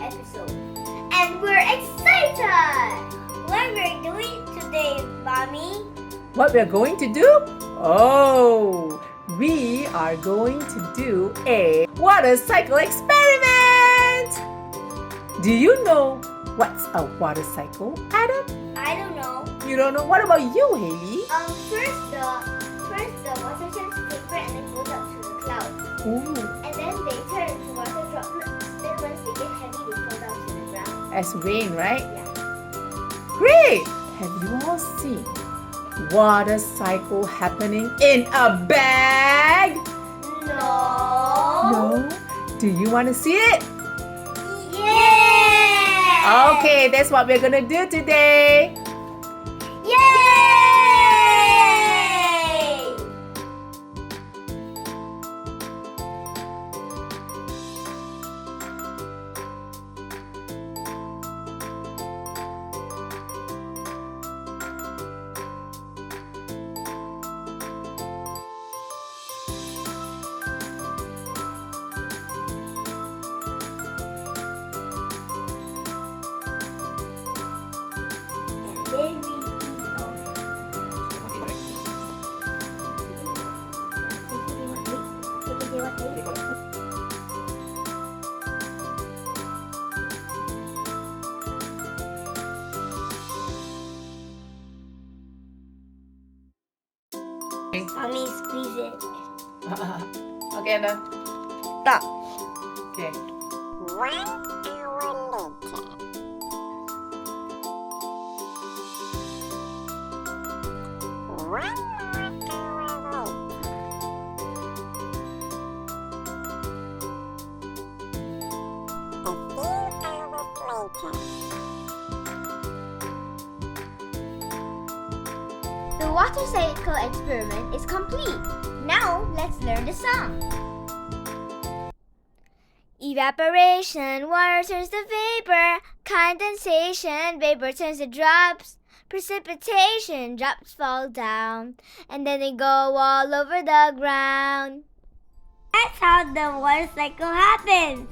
episode. And we're excited! What we're doing today, Mommy? What we're going to do? Oh, we are going to do a water cycle experiment! Do you know what's a water cycle, Adam? I don't know. You don't know? What about you, Haley? First the water turns to vapor and then goes up to the clouds. Ooh, And then they turn to water droplets. Then once they get heavy, they fall down to the ground. as rain, right? Yeah. Great! Have you all seen water cycle happening in a bag? No. No? Do you want to see it? Yeah! Okay, that's what we're gonna do today. Yay! Then we Mommy, squeeze it. Okay, I'm done. Stop. Okay. 1 hour later. One more hour later. A few hours later. The water cycle experiment is complete. Now, let's learn the song. Evaporation, water turns to vapor. Condensation, vapor turns to drops. Precipitation, drops fall down. And then they go all over the ground. That's how the water cycle happens.